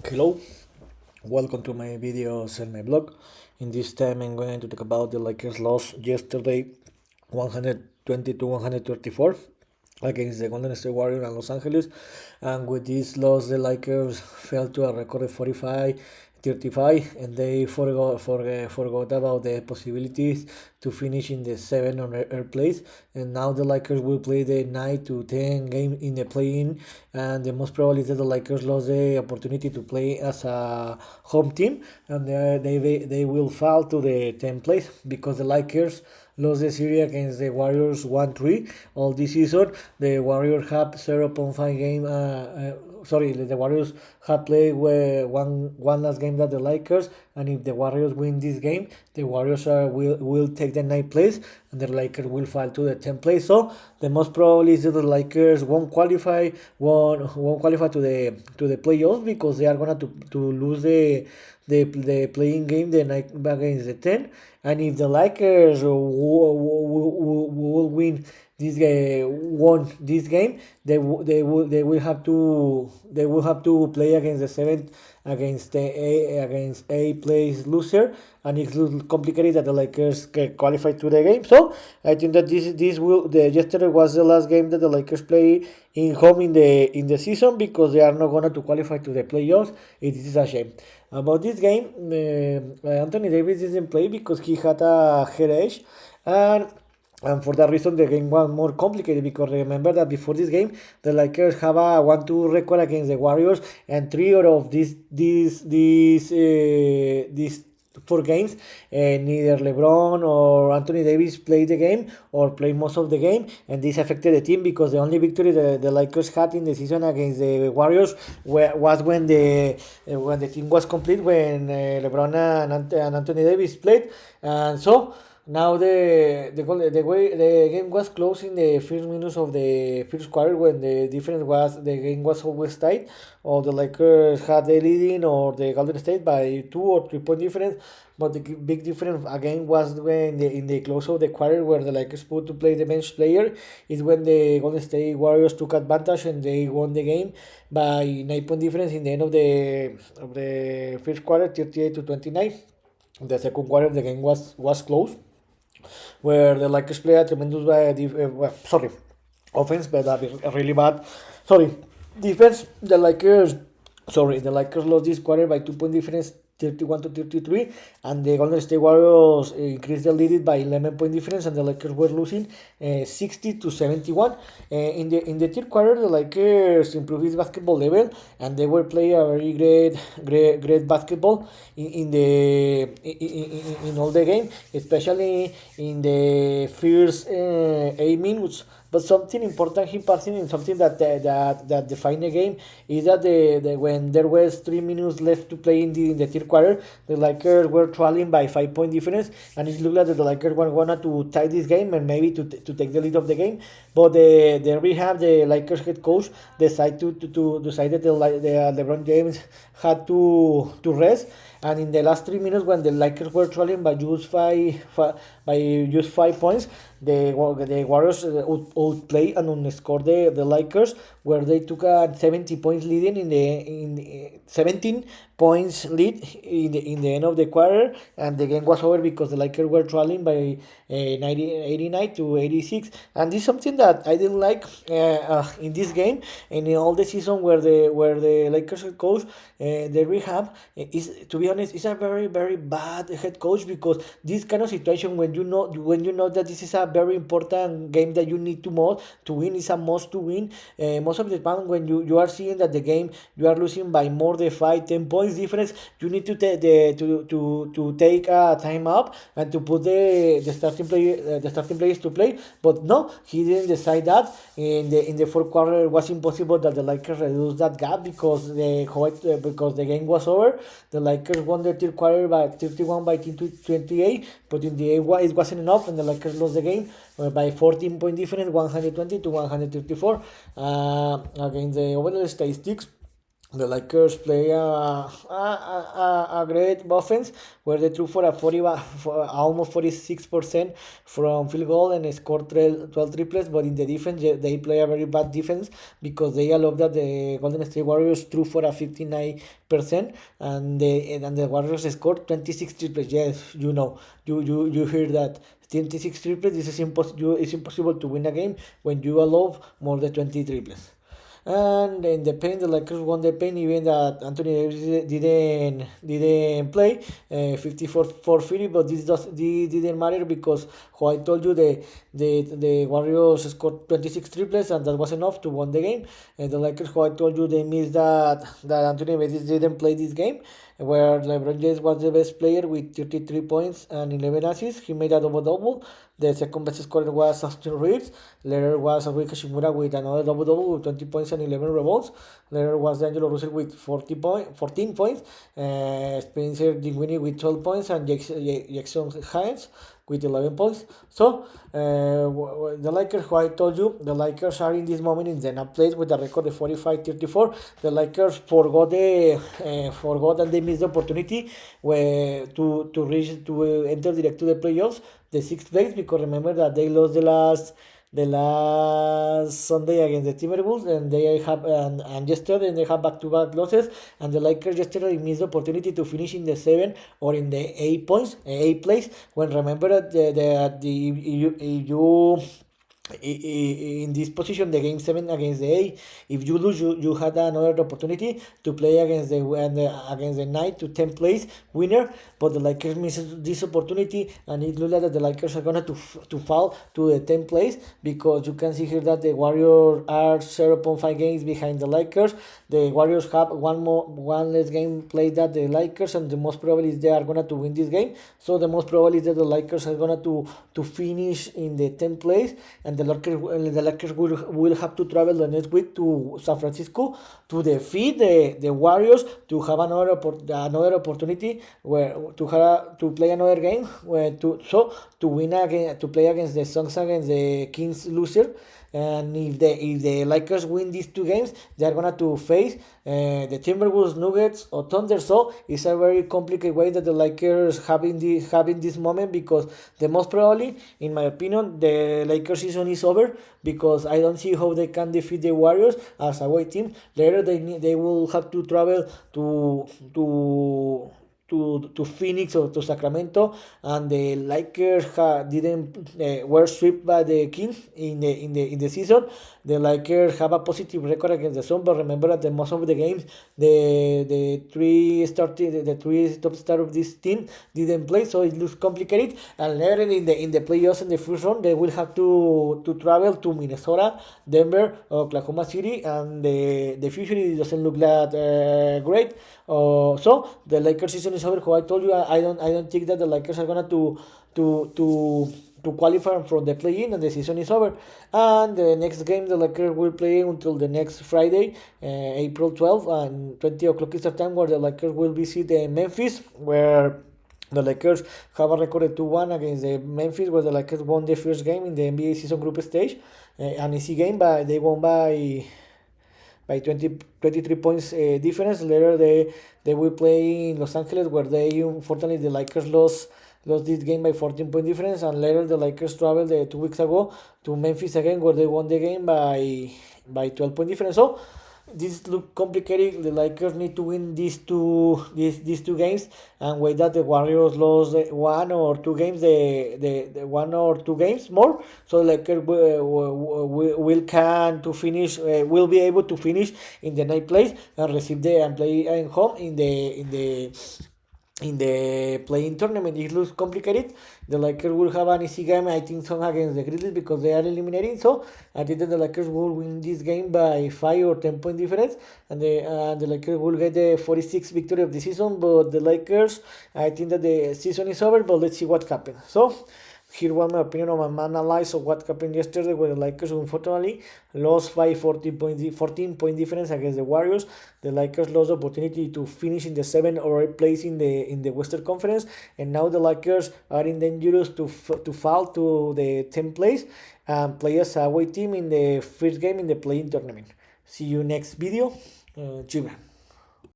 Hello, welcome to my videos and my blog. In this time, I'm going to talk about the Lakers loss yesterday, 120 to 134 against the Golden State Warriors and Los Angeles. And with this loss, the Lakers fell to a record of 45-35, and they forgot about the possibilities to finish in the 7 or 8 place. And now the Lakers will play the 9 to 10 game in the play-in, and the most probably is that the Lakers lost the opportunity to play as a home team, and they will fall to the 10th place because the Lakers lost the series against the Warriors 1-3 all this season. The Warriors have 0.5 game. The Warriors have played one last game that the Lakers, and if the Warriors win this game, the Warriors will take the 9th place, and the Lakers will fall to the 10th place. So the most probably is that the Lakers won't qualify to the playoffs because they are gonna to lose the playing game the night against the 10. And if the Lakers will win won this game, they will have to play against the 7th, against a place loser, and it's complicated that the Lakers can qualify to the game. So I think that yesterday was the last game that the Lakers play in home in the season, because they are not going to qualify to the playoffs. It is a shame. About this game, Anthony Davis didn't play because he had a headache, and for that reason the game was more complicated, because remember that before this game the Lakers have a 1-2 record against the Warriors, and three out of these 4 games, neither LeBron or Anthony Davis played the game or played most of the game, and this affected the team because the only victory the Lakers had in the season against the Warriors was when the team was complete, when LeBron and Anthony Davis played. And so now the way the game was close in the first minutes of the first quarter, when the game was always tight, or the Lakers had the leading, or the Golden State by 2 or 3 point difference. But the big difference again was when in the close of the quarter, where the Lakers put to play the bench player, is when the Golden State Warriors took advantage and they won the game by 9 point difference in the end of the first quarter, 38-29. The second quarter the game was close, where the Lakers play a tremendous offense, but a really bad defense. The Lakers lost this quarter by 2 point difference, 31-33, and the Golden State Warriors increased the lead by 11 point difference, and the Lakers were losing 60-71. In the third quarter, the Lakers improved his basketball level, and they were playing a very great basketball in all the game, especially in the first 8 minutes. But something important he passing, and something that defined the game, is that when there was 3 minutes left to play in the third quarter, the Lakers were trailing by 5 point difference, and it looked like the Lakers were gonna to tie this game and maybe to take the lead of the game. But the Lakers head coach decided that the LeBron James had to rest. And in the last 3 minutes, when the Lakers were trailing by just 5 points, the Warriors outplayed and outscored the Lakers, where they took a 70 points leading in the 17 points lead in the end of the quarter, and the game was over because the Lakers were trailing by 89-86. And this is something that I didn't like in this game and in all the season, where the Lakers head coach, the rehab, is, to be honest, is a very very bad head coach, because this kind of situation, when you know that this is a very important game that you need to win, is a must to win. Most of the time, when you are seeing that the game you are losing by more than 5-10 points difference, you need to take a time up and to put the starting players to play. But no, he didn't decide that. In the fourth quarter, it was impossible that the Lakers reduce that gap, because the game was over. The Lakers won the third quarter by 31 by 28, but in the end it wasn't enough, and the Lakers lost the game by 14 point difference, 120-134. Against the overall statistics, the Lakers play a great offense where they threw for a 40 for almost 46% from field goal and scored 12 triples. But in the defense, they play a very bad defense because they allow that the Golden State Warriors threw for a 59%, and the Warriors scored 26 triples. Yes, you hear that. 26 triples. This is impossible. It's impossible to win a game when you allow more than 20 triples. And in the paint, the Lakers won the paint, even that Anthony Davis didn't play 54 for 50. But this didn't matter because how I told you, the Warriors scored 26 triples, and that was enough to win the game. And the Lakers, how I told you, they missed that Anthony Davis didn't play this game, where LeBron James was the best player with 33 points and 11 assists. He made a double-double. The second best scorer was Austin Reeves. Later was Rui Hashimura with another double-double with 20 points and 11 rebounds. Later was D'Angelo Russell with 14 points. Spencer Dinwiddie with 12 points, and Jackson Hayes with 11 points. So, the Lakers, who I told you, the Lakers are in this moment in the top place with a record of 45-34. The Lakers forgot and they missed the opportunity to enter direct to the playoffs, the sixth place, because remember that they lost the last Sunday against the Timberwolves, and they have and yesterday they have back-to-back losses, and the Lakers yesterday missed the opportunity to finish in the 7 or in the 8 place. When remember that you in this position, the game 7 against the 8, if you lose, you had another opportunity to play against the 9 to 10 place winner. But the Lakers missed this opportunity, and it looks like that the Lakers are going to fall to the 10th place, because you can see here that the Warriors are 0.5 games behind the Lakers. The Warriors have one less game played than the Lakers, and the most probably is they are going to win this game. So the most probably is that the Lakers are going to finish in the 10th place, and the Lakers will have to travel the next week to San Francisco to defeat the Warriors, to have another opportunity where to play another game, to win again, to play against the Suns, against the Kings loser. And if the Lakers win these two games, they are gonna to face the Timberwolves, Nuggets, or Thunder. So it's a very complicated way that the Lakers having this moment, because the most probably, in my opinion, the Lakers season is over, because I don't see how they can defeat the Warriors as a away team. Later they will have to travel to Phoenix or to Sacramento, and the Lakers didn't were swept by the Kings in the season. The Lakers have a positive record against the Suns, but remember that the most of the games, the three top stars of this team didn't play, so it looks complicated. And later in the playoffs, in the first round, they will have to travel to Minnesota, Denver, Oklahoma City, and the future doesn't look that great. So the Lakers season is over. How I told you, I don't think that the Lakers are gonna to qualify from the play-in, and the season is over. And the next game the Lakers will play until the next Friday, April 12th, and 20 o'clock Eastern time, where the Lakers will visit the Memphis, where the Lakers have a record of 2-1 against the Memphis, where the Lakers won the first game in the NBA season group stage, an easy game, but they won by 23 points difference. Later they will play in Los Angeles, where unfortunately the Lakers lost this game by 14-point difference. And later the Lakers traveled 2 weeks ago to Memphis again, where they won the game by 12-point difference. So this look complicated. The Lakers need to win these two games, and wait that the Warriors lost one or two games, the 1 or 2 games more. So the Lakers will be able to finish in the 9th place and receive and play at home in the playing tournament. It looks complicated. The Lakers will have an easy game, I think, so against the Grizzlies, because they are eliminating. So I think that the Lakers will win this game by 5 or 10-point difference, and the Lakers will get the 46th victory of the season. But the Lakers, I think that the season is over, but let's see what happens. So here was my opinion on my analysis of what happened yesterday, where the Lakers unfortunately lost by 14-point difference against the Warriors. The Lakers lost the opportunity to finish in the 7th or 8th place in the Western Conference, and now the Lakers are in dangerous to fall to the 10th place and play as a away team in the first game in the play-in tournament. See you next video. Chiba.